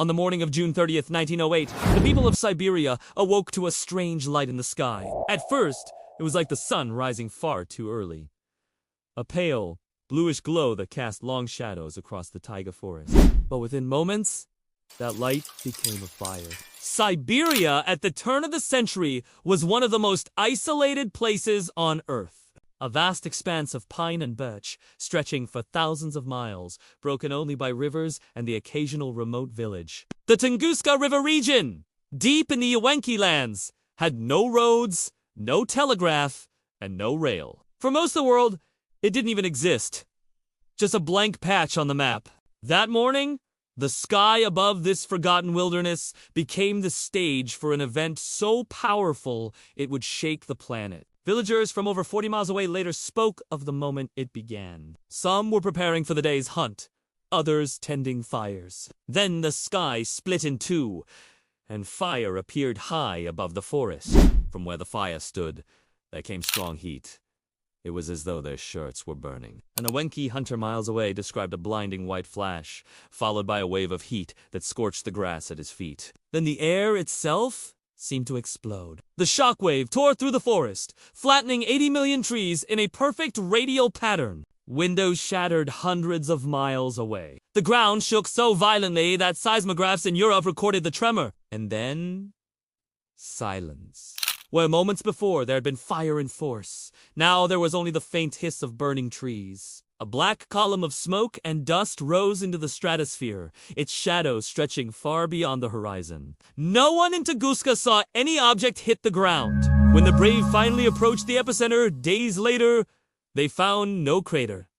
On the morning of June 30th, 1908, the people of Siberia awoke to a strange light in the sky. At first, it was like the sun rising far too early. A pale, bluish glow that cast long shadows across the taiga forest. But within moments, that light became a fire. Siberia, at the turn of the century, was one of the most isolated places on Earth. A vast expanse of pine and birch, stretching for thousands of miles, broken only by rivers and the occasional remote village. The Tunguska River region, deep in the 𝐓𝐻𝐸 lands, had no roads, no telegraph, and no rail. For most of the world, it didn't even exist. Just a blank patch on the map. That morning, the sky above this forgotten wilderness became the stage for an event so powerful it would shake the planet. Villagers from over 40 miles away later spoke of the moment it began. Some were preparing for the day's hunt, others tending fires. Then the sky split in two, and fire appeared high above the forest. From where the fire stood, there came strong heat. It was as though their shirts were burning. An 𝐓𝐻𝐸 hunter miles away described a blinding white flash, followed by a wave of heat that scorched the grass at his feet. Then the air itself seemed to explode. The shockwave tore through the forest, flattening 80 million trees in a perfect radial pattern. Windows shattered hundreds of miles away. The ground shook so violently that seismographs in Europe recorded the tremor. And then, silence. Where moments before there had been fire in force, now there was only the faint hiss of burning trees. A black column of smoke and dust rose into the stratosphere, its shadow stretching far beyond the horizon. No one in Tunguska saw any object hit the ground. When the brave finally approached the epicenter days later, they found no crater.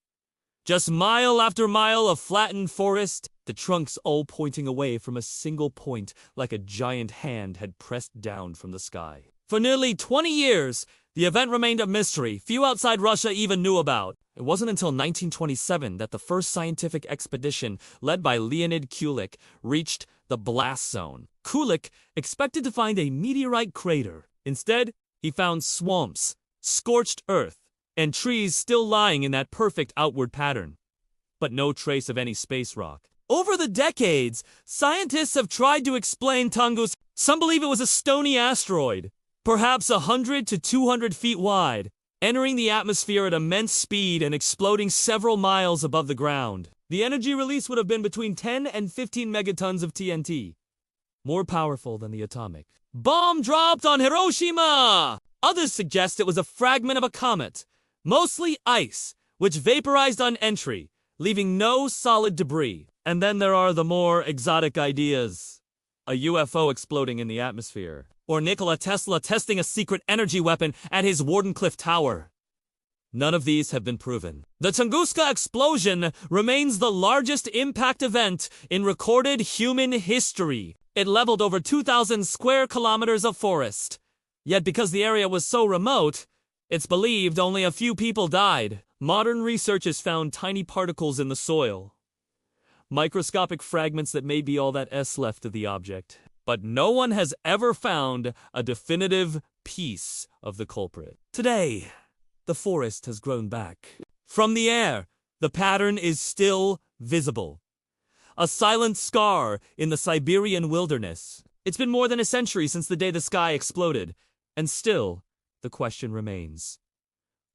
Just mile after mile of flattened forest, the trunks all pointing away from a single point like a giant hand had pressed down from the sky. For nearly 20 years, the event remained a mystery few outside Russia even knew about. It wasn't until 1927 that the first scientific expedition, led by Leonid Kulik, reached the blast zone. Kulik expected to find a meteorite crater. Instead, he found swamps, scorched earth, and trees still lying in that perfect outward pattern. But no trace of any space rock. Over the decades, scientists have tried to explain Tunguska. Some believe it was a stony asteroid, perhaps 100 to 200 feet wide, entering the atmosphere at immense speed and exploding several miles above the ground. The energy release would have been between 10 and 15 megatons of TNT, more powerful than the atomic bomb dropped on Hiroshima. Others suggest it was a fragment of a comet, mostly ice, which vaporized on entry, leaving no solid debris. And then there are the more exotic ideas. A UFO exploding in the atmosphere, or Nikola Tesla testing a secret energy weapon at his Wardenclyffe Tower. None of these have been proven. The Tunguska explosion remains the largest impact event in recorded human history. It leveled over 2,000 square kilometers of forest. Yet because the area was so remote, it's believed only a few people died. Modern research has found tiny particles in the soil, microscopic fragments that may be all that is left of the object. But no one has ever found a definitive piece of the culprit. Today, the forest has grown back. From the air, the pattern is still visible. A silent scar in the Siberian wilderness. It's been more than a century since the day the sky exploded, and still, the question remains.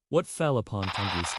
What fell upon Tunguska?